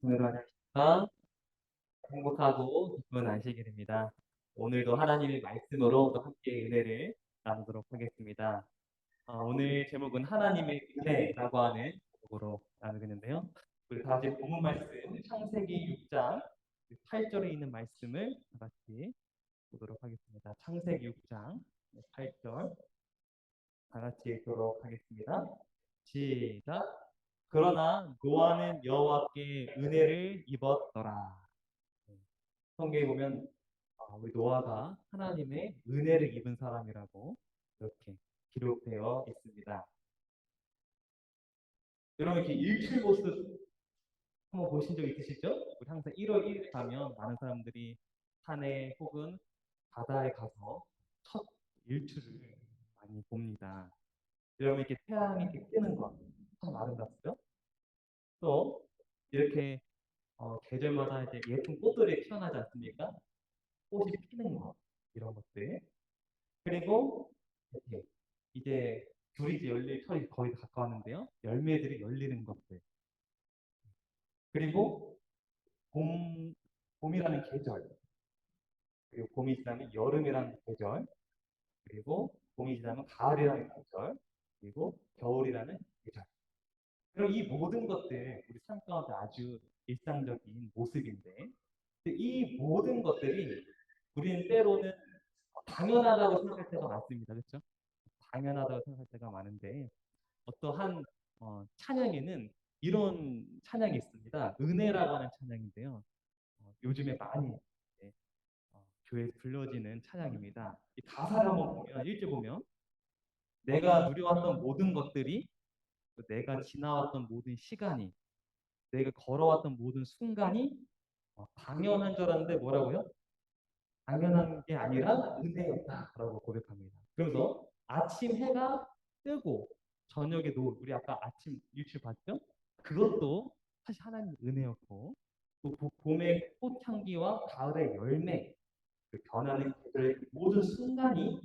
오늘 안녕하십니까? 행복하고 기쁜 안식일입니다. 오늘도 하나님의 말씀으로 또 함께 은혜를 나누도록 하겠습니다. 오늘 제목은 하나님의 은혜라고 하는 제목으로 나누겠는데요. 우리 다 같이 본문 말씀 창세기 6장 8절에 있는 말씀을 다 같이 보도록 하겠습니다. 창세기 6장 8절 다 같이 읽도록 하겠습니다. 시작. 그러나 노아는 여호와께 은혜를 입었더라. 네. 성경에 보면 우리 노아가 하나님의 은혜를 입은 사람이라고 이렇게 기록되어 있습니다. 여러분 이렇게 일출 모습 한번 보신 적 있으시죠? 우리 항상 1월 1일 가면 많은 사람들이 산에 혹은 바다에 가서 첫 일출을 많이 봅니다. 여러분 이렇게 태양이 이렇게 뜨는 거 참 아름답죠? 또 이렇게 계절마다 이제 예쁜 꽃들이 피어나지 않습니까? 꽃이 피는 거 이런 것들. 그리고 이렇게 이제 귤이 이제 열릴 철이 거의 다 가까웠는데요. 열매들이 열리는 것들. 그리고 봄 봄이라는 계절. 그리고 봄이 지나면 여름이라는 계절. 그리고 봄이 지나면 가을이라는 계절. 그리고 겨울이라는 계절. 그럼 이 모든 것들 우리 삶 가운데 아주 일상적인 모습인데 이 모든 것들이 우리는 때로는 당연하다고 생각할 때가 많습니다. 그렇죠? 당연하다고 생각할 때가 많은데 어떠한 찬양에는 이런 찬양이 있습니다. 은혜라고 하는 찬양인데요. 요즘에 많이 이제, 교회에서 불려지는 찬양입니다. 이 가사를 한번 보면 1절 보면 내가 누려왔던 모든 것들이 또 내가 지나왔던 모든 시간이 내가 걸어왔던 모든 순간이 당연한 줄 알았는데 뭐라고요? 당연한 게 아니라 은혜였다라고 고백합니다. 그래서 아침 해가 뜨고 저녁에 노을, 우리 아까 아침 일출 봤죠? 그것도 사실 하나님 은혜였고 또 봄의 꽃향기와 가을의 열매, 그 변하는 계절의 모든 순간이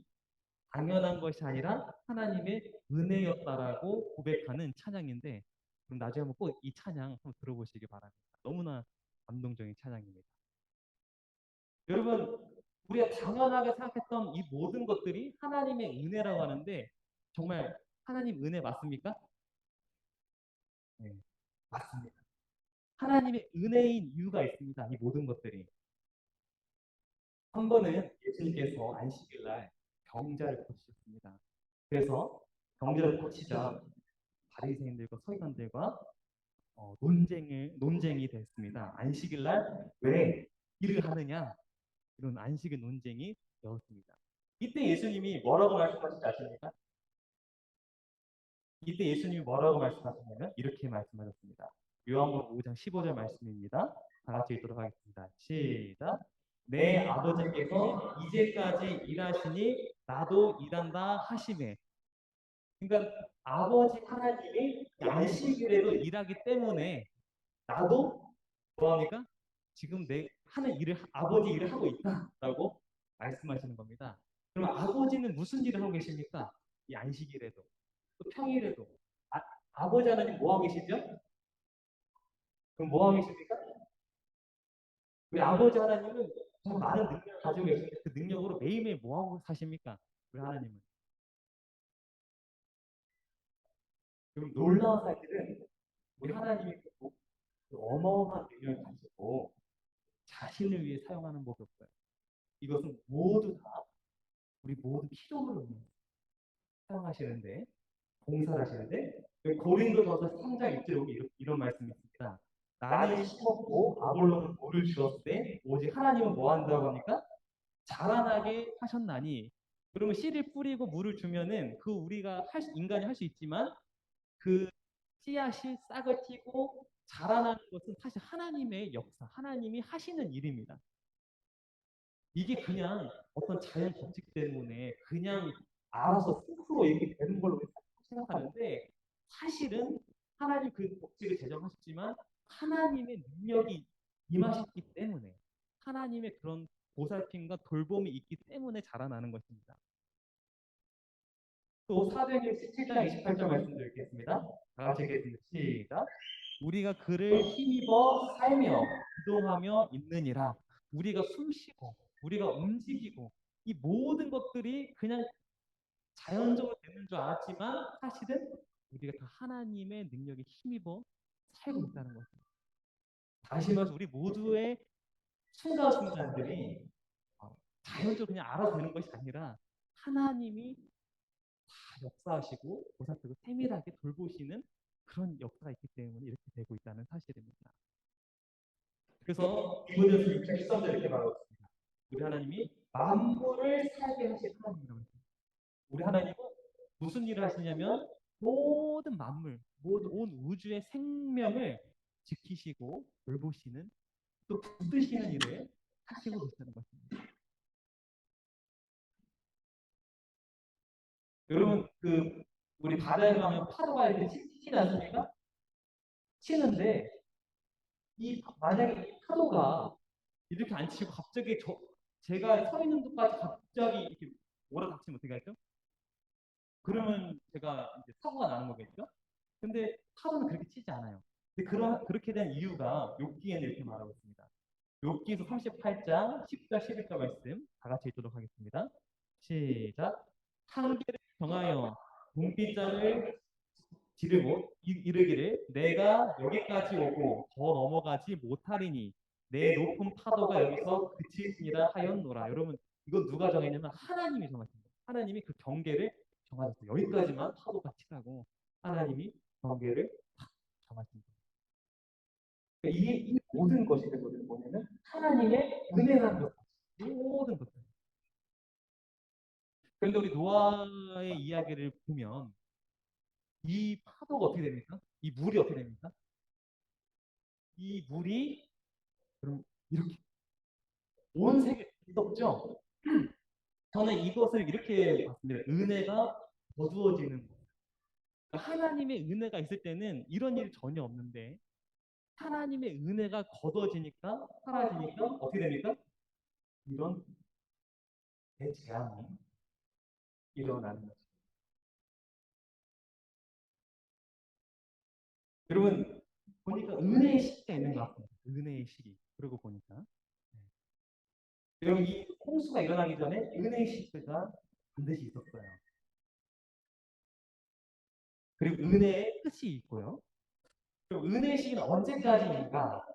당연한 것이 아니라 하나님의 은혜였다라고 고백하는 찬양인데 그럼 나중에 한번 꼭 이 찬양 한번 들어보시기 바랍니다. 너무나 감동적인 찬양입니다. 여러분, 우리가 당연하게 생각했던 이 모든 것들이 하나님의 은혜라고 하는데 정말 하나님 은혜 맞습니까? 네, 맞습니다. 하나님의 은혜인 이유가 있습니다. 이 모든 것들이. 한 번은 예수님께서 안식일 날 경자를 고치셨습니다. 그래서 경자를 고치자 바리새인들과 서기관들과 논쟁이 됐습니다. 안식일 날 왜 일을 하느냐? 이런 안식의 논쟁이 되었습니다. 이때 예수님이 뭐라고 말씀하신지 아십니까? 이때 예수님이 뭐라고 말씀하셨냐면 이렇게 말씀하셨습니다. 요한복음 5장 15절 말씀입니다. 다 같이 읽도록 하겠습니다. 시작. 내 아버지께서 이제까지 일하시니 나도 일한다 하시네. 그러니까 아버지 하나님이 안식일에도 일하기 때문에 나도 뭐합니까? 지금 내 하는 일을 아버지 일을 하고 있다라고 말씀하시는 겁니다. 그럼 아버지는 무슨 일을 하고 계십니까? 이 안식일에도 또 평일에도 아버지 하나님 뭐 하고 계시죠? 그럼 뭐 하고 계십니까? 우리 아버지 하나님은 정말 많은 능력을 가지고 계신데 그 능력으로 매일매일 뭐 하고 사십니까? 우리 하나님은. 그럼 놀라운 사실은 우리 하나님이 그 어마어마한 능력을 가지고 자신을 위해 사용하는 법이 없어요. 이것은 모두 다 우리 모든 필요를 위해 사용하시는데 봉사를 하시는데 고린도전서 3장 1절에 보면 이런 말씀이 있습니다. 나는 심었고 아볼로는 물을 주었으되 오직 하나님은 뭐 한다고 합니까? 자라나게 하셨나니. 그러면 씨를 뿌리고 물을 주면은 그 우리가 인간이 할 수 있지만 그 씨앗이 싹을 틔고 자라나는 것은 사실 하나님의 역사, 하나님이 하시는 일입니다. 이게 그냥 어떤 자연 법칙 때문에 그냥 알아서 스스로 이렇게 되는 걸로 생각하는데 사실은 하나님 그 법칙을 제정하셨지만 하나님의 능력이 임하셨기 때문에 하나님의 그런 보살핌과 돌봄이 있기 때문에 자라나는 것입니다. 또 사도행전 17장 28절 말씀드리겠습니다. 다 같이 읽겠습니다. 시작. 우리가 그를 힘입어 살며 기동하며 있느니라. 우리가 숨쉬고 우리가 움직이고 이 모든 것들이 그냥 자연적으로 되는 줄 알았지만 사실은 우리가 다 하나님의 능력에 힘입어 살고 있다는 것입니다. 다시 말해서 우리 모두의 순간순간들이 자연적으로 그냥 알아서 되는 것이 아니라 하나님이 다 역사하시고 보살피고 세밀하게 돌보시는 그런 역사가 있기 때문에 이렇게 되고 있다는 사실입니다. 그래서 디모데후서 6장 13절 이렇게 말하고 있습니다. 우리 하나님이 만물을 살게 하실 하나님이라고 했습니다. 우리 하나님은 무슨 일을 하시냐면 모든 만물, 모든 온 우주의 생명을 지키시고 돌보시는 또 붙드시는 일을 하시고 계시다는 것입니다. 여러분 우리 바다에 가면 파도가 이렇게 치지 않습니까? 치는데 만약에 이 파도가 이렇게 안 치고 갑자기 제가 서 있는 곳까지 갑자기 이렇게 몰아닥치면 어떻게 하죠? 그러면 제가 이제 사고가 나는 거겠죠? 근데 파도는 그렇게 치지 않아요. 근데 그렇게 된 이유가 욥기에는 이렇게 말하고 있습니다. 욥기에서 38장 10절 11절 말씀 다 같이 읽도록 하겠습니다. 시작. 한계를 정하여 동빛자를 지르고 이르기를 내가 여기까지 오고 더 넘어가지 못하리니 내 높은 파도가 여기서 그치니라 하였노라. 여러분 이건 누가 정했냐면 하나님이 정하십니다. 하나님이 그 경계를 정하셨어요. 여기까지만 파도가 치라고 하나님이 경계를 정하십니다. 그러니까 이 모든 것이 되거든요. 뭐냐면 하나님의 은혜라는 것. 이 모든 것들. 그런데 우리 노아의 이야기를 보면 이 파도가 어떻게 됩니까? 이 물이 어떻게 됩니까? 이 물이 그럼 이렇게 온 세계에 있었죠. 저는 이것을 이렇게 봤습니다. 은혜가 거두어지는 것. 그러니까 하나님의 은혜가 있을 때는 이런 일이 전혀 없는데 하나님의 은혜가 거둬지니까 사라지니까 어떻게 됩니까? 이런 대재앙이 일어나는 거죠. 여러분 보니까 은혜의 시기가 있는 것 같습니다. 은혜의 시기. 그러고 보니까 여러분 이 홍수가 일어나기 전에 은혜의 시기가 반드시 있었어요. 그리고 은혜의 끝이 있고요. 그리고 은혜의 시기는 언제까지인가?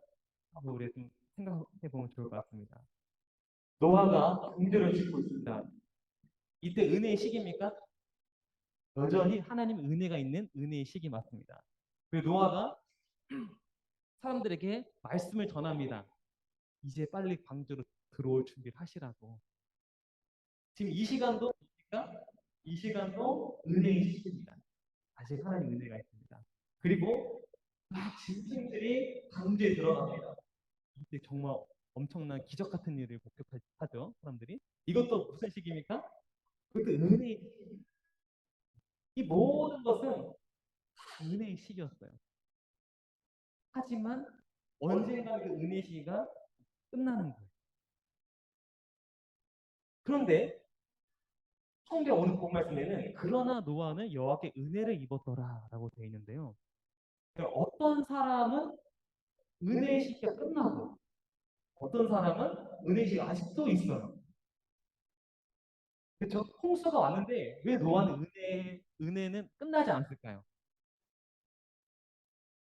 한번 우리 좀 생각해 보면 좋을 것 같습니다. 노아가 궁전을 짓고 있습니다. 이때 은혜의 시기입니까? 여전히 하나님의 은혜가 있는 은혜의 시기 맞습니다. 그리고 노아가 사람들에게 말씀을 전합니다. 이제 빨리 방주로 들어올 준비를 하시라고. 지금 이 시간도 뭡니까? 이 시간도 은혜의 시기입니다. 아직 하나님 은혜가 있습니다. 그리고 막 짐승들이 방주에 들어갑니다. 이때 정말 엄청난 기적 같은 일을 목격하죠, 사람들이. 이것도 무슨 시기입니까? 그것도 은혜의 시기. 이 모든 것은 은혜의 시기였어요. 하지만 언젠가 그 은혜의 시기가 끝나는 거예요. 그런데 성경 오늘 본 말씀에는 그러나 노아는 여호와께 은혜를 입었더라라고 되어 있는데요. 그러니까 어떤 사람은 은혜의 시기가 끝나고 어떤 사람은 은혜의 시기가 아직도 있어요. 그렇죠? 홍수가 왔는데 왜 노아는 은혜는 끝나지 않았을까요?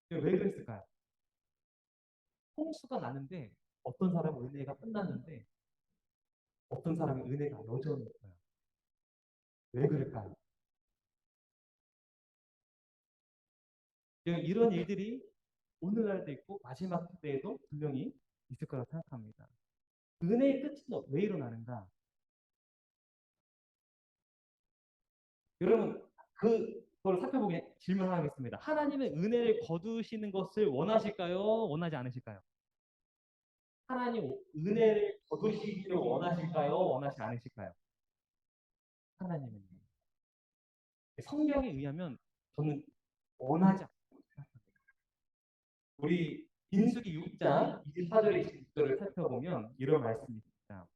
왜 그랬을까요? 홍수가 나는데 어떤 사람은 은혜가 끝났는데 어떤 사람은 은혜가 여전히 있어요. 왜 그럴까요? 이런 일들이 오늘날도 있고 마지막 때에도 분명히 있을 거라 생각합니다. 은혜의 끝은 왜 일어나는가? 여러분 그걸 살펴보기 질문하겠습니다. 하나님의 은혜를 거두시는 것을 원하실까요? 원하지 않으실까요? 하나님 은혜를 거두시기를 원하실까요? 원하지 않으실까요? 하나님은 성경에 의하면 저는 원하지 않습니다. 우리 민수기 6장 24절에 26절을 살펴보면 이런 말씀이 있습니다.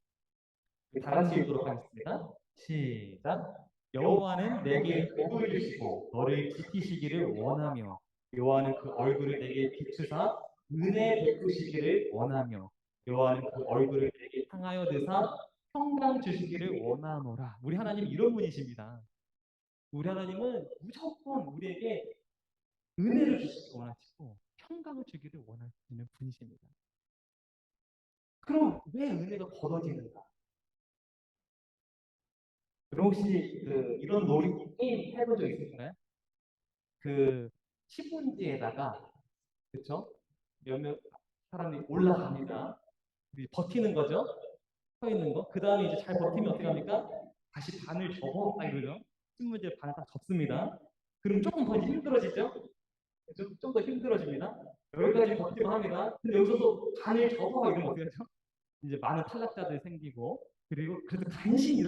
다 같이 읽도록 하겠습니다. 시작. 여호와는 내게 복을 주시고 너를 지키시기를 원하며 여호와는 그 얼굴을 내게 비추사 은혜 베푸시기를 원하며 여호와는 그 얼굴을 내게 향하여 드사 평강 주시기를 원하노라. 우리 하나님 이런 분이십니다. 우리 하나님은 무조건 우리에게 은혜를 주시기 원하시고 평강을 주기를 원하시는 분이십니다. 그럼 왜 은혜가 걷어지는가? 그럼 혹시 이런 놀이 게임 해본 적 있으신가요? 그 신문지에다가 그쵸? 몇몇 사람이 올라갑니다. 버티는 거죠. 서 있는 거. 그 다음에 이제 잘 버티면 어떻게 합니까? 다시 반을 접어 딱 이러죠. 신문지에 반을 딱 접습니다. 그럼 조금 더 힘들어지죠? 좀 더 힘들어집니다. 여기까지 버티고 합니다. 근데 여기서도 반을 접어 이러면 어떻게 하죠? 이제 많은 탈락자들이 생기고 그리고 그래도 간신히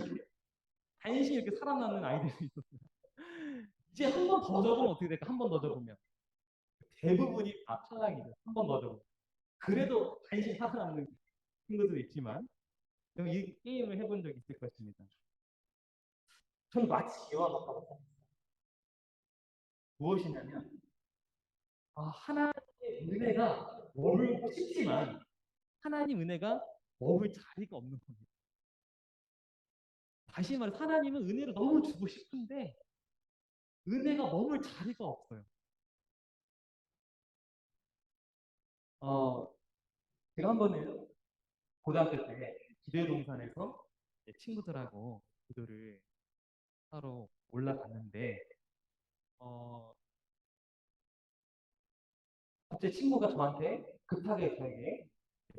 이렇게 살아남는 아이들이 있었어요. 이제 한 번 더 접으면 어떻게 될까? 한 번 더 접으면 대부분이 다 탈락이죠. 한 번 더 접으면. 그래도 간신히 살아남는 친구들도 있지만 이 게임을 해본 적이 있을 것입니다. 전 마치 이와 같다고 무엇이냐면 하나님의 은혜가 머물고 싶지만 하나님 은혜가 머물 자리가 없는 겁니다. 다시 말해 하나님은 은혜를 너무 주고 싶은데 은혜가 머물 자리가 없어요. 제가 한 번은 고등학교 때 기도의 동산에서 친구들하고 기도를 하러 올라갔는데 어, 갑자기 친구가 저한테 급하게 저에게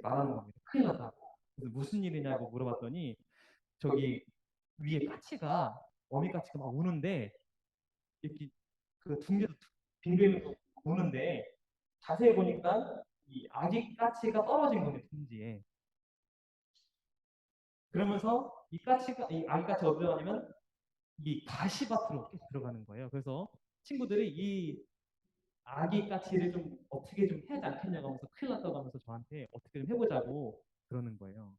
말하는 겁니다. 큰일 났다. 그래서 무슨 일이냐고 물어봤더니 저기 위에 까치가 어미까치가 막 우는데 이렇게 그 둥지에서 빙글빙글 우는데 자세히 보니까 이 아기 까치가 떨어진 거예요 둥지에. 그러면서 이 아기 까치가 어디로 가냐면 이 가시밭으로 계속 들어가는 거예요. 그래서 친구들이 이 아기 까치를 좀 어떻게 좀 해야지 않겠냐고 하면서 큰일 났다고 하면서 저한테 어떻게 좀 해보자고 그러는 거예요.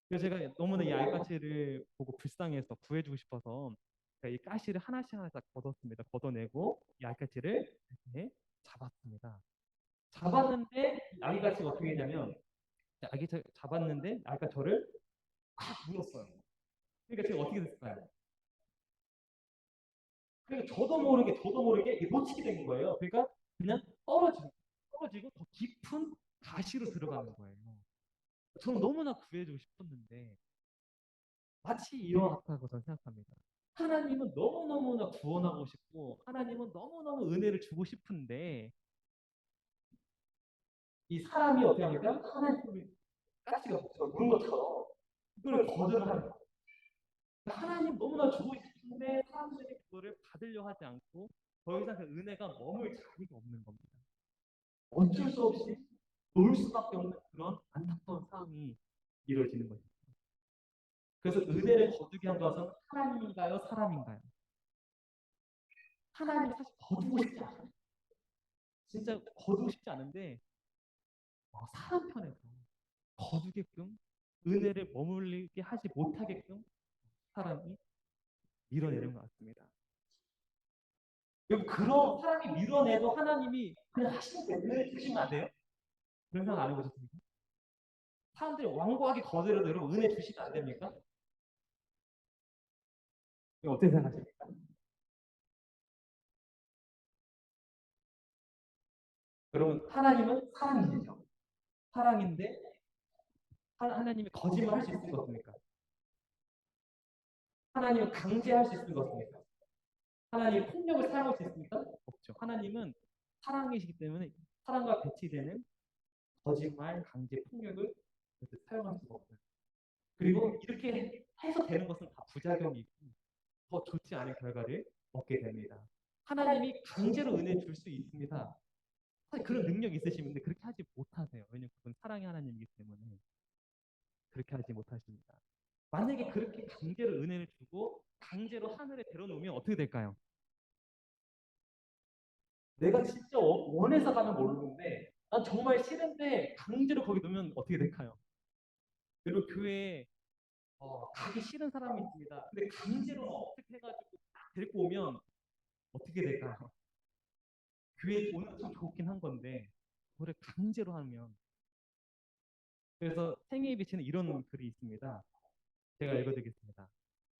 그래서 제가 너무나 이 아기 까치를 보고 불쌍해서 구해주고 싶어서 제가 이 까치를 하나씩 하나씩 걷었습니다. 걷어내고 이 아기 까치를 이렇게 잡았습니다. 잡았는데 아기 까치가 어떻게 했냐면 잡았는데 아기가 저를 막 물었어요. 그러니까 제가 어떻게 됐을까요? 그러니까 저도 모르게 이게 놓치게 된 거예요. 그러니까 그냥 떨어지고 더 깊은 가시로 들어가는 거예요. 저는 너무나 구해주고 싶었는데 마치 이와 같다고 저는 생각합니다. 하나님은 너무너무나 구원하고 싶고 하나님은 너무너무 은혜를 주고 싶은데 이 사람이 어떻게 합니까? 하나님이 가치가 물 것처럼 그걸 거절하는 거예요. 하나님 너무나 주고 싶은데 사람들이 그거를 받으려 하지 않고 더 이상 그 은혜가 머물 자리가 없는 겁니다. 어쩔 수 없이 놓을 수밖에 없는 그런 안타까운 상황이 이루어지는 거죠. 그래서 은혜를 거두게 한 것은 하나님인가요? 사람인가요? 하나님 사실 거두고 싶지 않아요. 진짜 거두고 싶지 않은데 사람 편에서 거두게끔 은혜를 머물리게 하지 못하게끔 사람이 밀어내는 것 같습니다. 그런 사람이 밀어내도 하나님이 그냥 하시는 게 은혜 주시면 안 돼요? 그런 생각 안 해보셨습니까? 사람들이 완고하게 거절해도 여러분 은혜 주시면 안 됩니까? 어떻게 생각하십니까? 여러분 하나님은 사랑이시죠. 사랑인데 하나님이 거짓말 할 수 있는 것입니까? 하나님은 강제할 수 있는 것입니까? 하나님이 폭력을 사용할 수 있습니까? 없죠. 하나님은 사랑이시기 때문에 사랑과 배치되는 거짓말, 강제, 폭력을 사용할 수가 없어요. 그리고 이렇게 해서 되는 것은 다 부작용이 있고 더 좋지 않은 결과를 얻게 됩니다. 하나님이 강제로 은혜 줄 수 있습니다. 사실 그런 능력이 있으시는데 그렇게 하지 못하세요. 왜냐하면 그건 사랑의 하나님이기 때문에 그렇게 하지 못하십니다. 만약에 그렇게 강제로 은혜를 주고 강제로 하늘에 데려놓으면 어떻게 될까요? 내가 진짜 원해서 가면 모르는데 난 정말 싫은데 강제로 거기 놓으면 어떻게 될까요? 그리고 교회에 가기 싫은 사람이 있습니다. 근데 강제로 어떻게 해가지고 딱 데리고 오면 어떻게 될까요? 교회 오는 거 참 좋긴 한 건데 그거를 강제로 하면. 그래서 생애의 빛에는 이런 글이 있습니다. 제가 읽어드리겠습니다.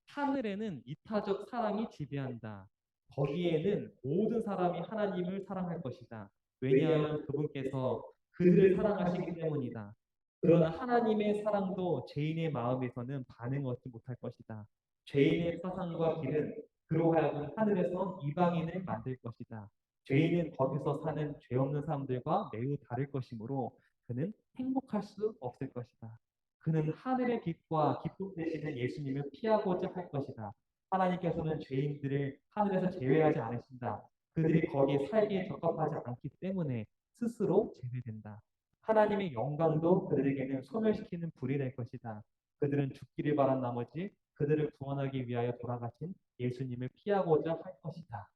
하늘에는 이타적 사랑이 지배한다. 거기에는 모든 사람이 하나님을 사랑할 것이다. 왜냐하면 그분께서 그들을 사랑하시기 때문이다. 그러나 하나님의 사랑도 죄인의 마음에서는 반응을 얻지 못할 것이다. 죄인의 사상과 길은 그로 하여금 하늘에서 이방인을 만들 것이다. 죄인은 거기서 사는 죄 없는 사람들과 매우 다를 것이므로 그는 행복할 수 없을 것이다. 그는 하늘의 빛과 기쁨 되시는 예수님을 피하고자 할 것이다. 하나님께서는 죄인들을 하늘에서 제외하지 않으신다. 그들이 거기에 살기에 적합하지 않기 때문에 스스로 제외된다. 하나님의 영광도 그들에게는 소멸시키는 불이 될 것이다. 그들은 죽기를 바란 나머지 그들을 구원하기 위하여 돌아가신 예수님을 피하고자 할 것이다.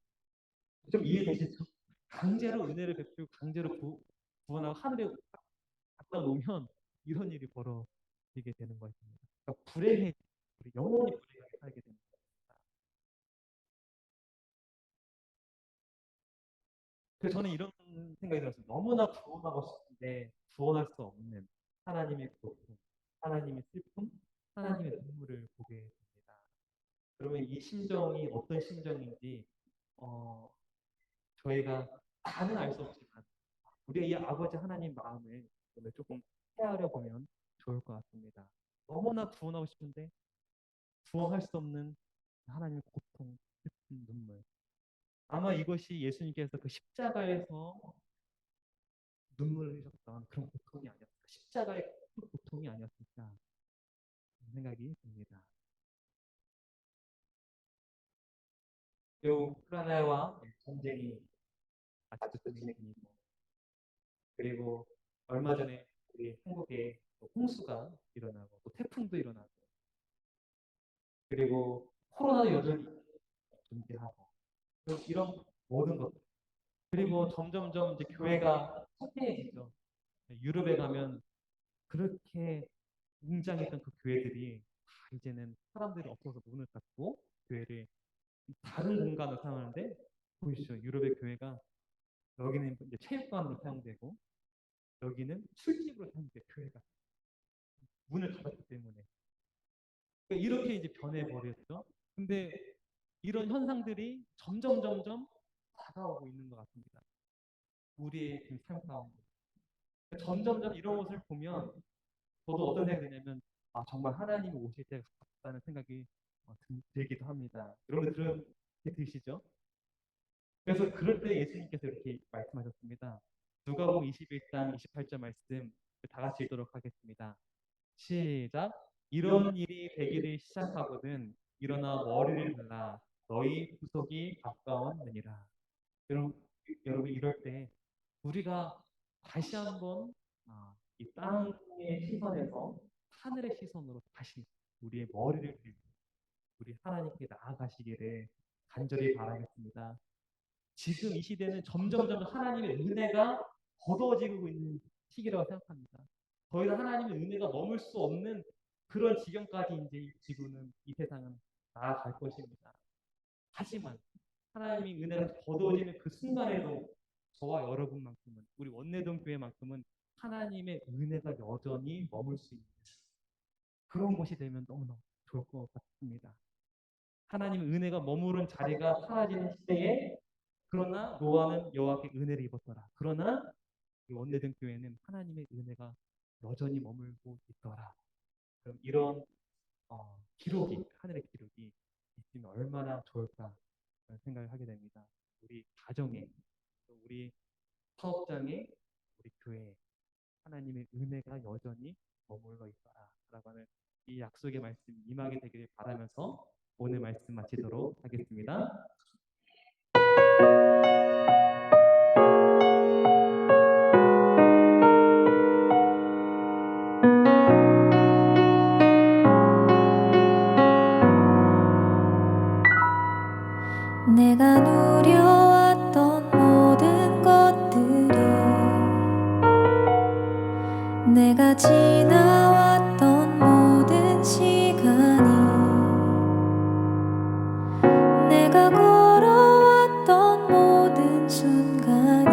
좀 이해되시죠? 강제로 은혜를 베풀고 강제로 구원하고 하늘에 갖다 놓으면 이런 일이 벌어지게 되는 것입니다. 그러니까 불행해, 우리 영원히 불행하게 살게 됩니다. 그래서 저는 이런 생각이 들었어요. 너무나 구원하고 싶은데 구원할 수 없는 하나님의 고통, 하나님의 슬픔, 하나님의 눈물을 보게 됩니다. 그러면 이 심정이 어떤 심정인지 저희가 다는 알 수 없지만 우리가 이 아버지 하나님 마음을 오늘 조금 헤아려 보면 좋을 것 같습니다. 너무나 구원하고 싶은데 구원할 수 없는 하나님의 고통, 슬픔, 눈물. 아마 이것이 예수님께서 그 십자가에서 눈물을 흘리셨던 그런 고통이 아니었을까. 십자가의 고통이 아니었을까 그런 생각이 듭니다. 이 우크라이나와 전쟁이 아직도 진행 중이고, 그리고 얼마 전에 우리 한국에 홍수가 일어나고 또 태풍도 일어나고, 그리고 코로나도 여전히 존재하고, 이런 모든 것들. 그리고 점점점 이제 교회가 쇠퇴해지죠. 유럽에 가면 그렇게 웅장했던 그 교회들이 다 이제는 사람들이 없어서 문을 닫고 교회를 다른 공간을 사용하는데, 보이시죠? 유럽의 교회가 여기는 이제 체육관으로 사용되고 여기는 술집으로 사용돼. 교회가 문을 닫았기 때문에. 그러니까 이렇게 이제 변해버렸죠. 근데 이런 현상들이 점점 다가오고 있는 것 같습니다. 우리의 지금 삶 가운데. 점점 이런 것을 보면 저도 어떤 생각이 드냐면, 아, 정말 하나님이 오실 때가 가깝다는 생각이 들기도 합니다. 여러분들 그런 게 드시죠? 그래서 그럴 때 예수님께서 이렇게 말씀하셨습니다. 누가복음 21장 28절 말씀 다 같이 읽도록 하겠습니다. 시작. 이런 일이 되기를 시작하거든 일어나 머리를 들라 너희 구속이 가까웠느니라. 여러분 이럴 때 우리가 다시 한번 이 땅의 시선에서 하늘의 시선으로 다시 우리의 머리를 들고 우리 하나님께 나아가시기를 간절히 바라겠습니다. 지금 이 시대는 점점점 하나님의 은혜가 거두어지고 있는 시기라고 생각합니다. 더 이상 하나님의 은혜가 머물 수 없는 그런 지경까지 이제 이 지구는, 이 세상은 나아갈 것입니다. 하지만 하나님의 은혜가 거두어지는 그 순간에도 저와 여러분만큼은, 우리 원내동 교회만큼은 하나님의 은혜가 여전히 머물 수 있는 그런 곳이 되면 너무나 좋을 것 같습니다. 하나님의 은혜가 머무른 자리가 사라지는 시대에, 그러나 노아는 여호와께 은혜를 입었더라. 그러나 원내등 교회는 하나님의 은혜가 여전히 머물고 있더라. 그럼 이런 기록이, 하늘의 기록이 있으면 얼마나 좋을까 생각을 하게 됩니다. 우리 가정에, 우리 사업장에, 우리 교회에 하나님의 은혜가 여전히 머물러 있더라라고 하는 이 약속의 말씀 임하게 되기를 바라면서 오늘 말씀 마치도록 하겠습니다. 내가 누려왔던 모든 것들이, 내가 지나왔던 모든 시간이, 내가 걸어왔던 모든 순간이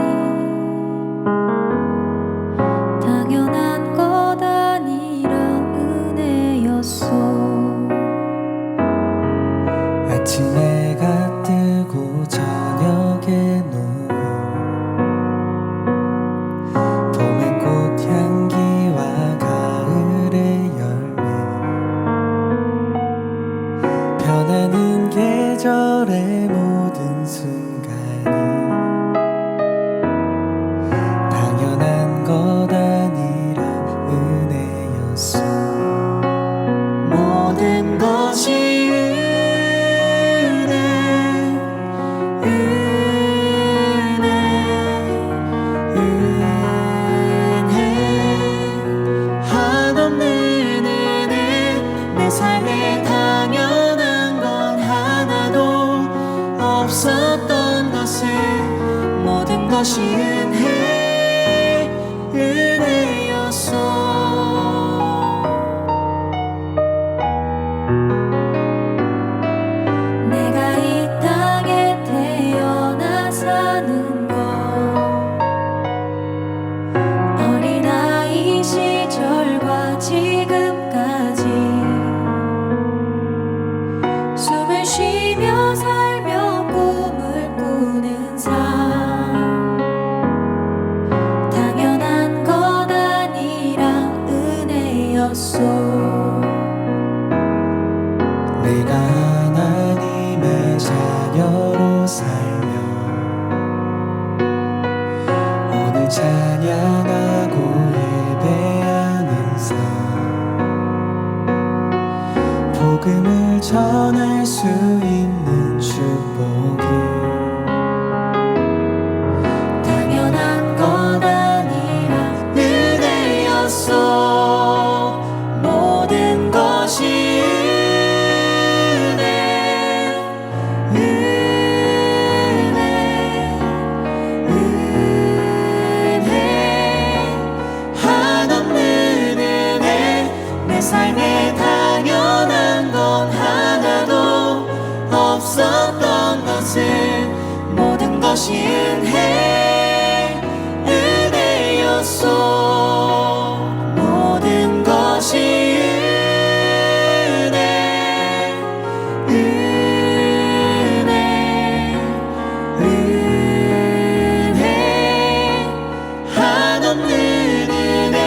것이 은혜였소. 내가 이 땅에 태어나 사는 것 어린아이 시절과 지금까지 숨을 쉬며 살며 꿈을 꾸는 삶 당연한 것 아니라 은혜였소. 내가 하나님의 자녀로 살며 오늘 찬양하고 예배하는 삶 복음을 전할 수 있는 축복이 당연한 것 아니라 은혜였소. 모든 것이 삶에 당연한 건 하나도 없었던 것을 모든 것이 은혜였소. 모든 것이 은혜 한없는 은혜.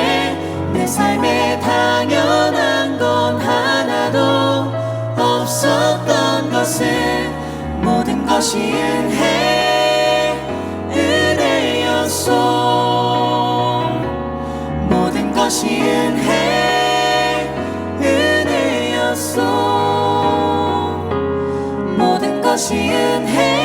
내 삶에 당연한 건 하나도 없었던 것을 모든 것이 은혜였소. 모든 것이 은혜였소. 모든 것이 은혜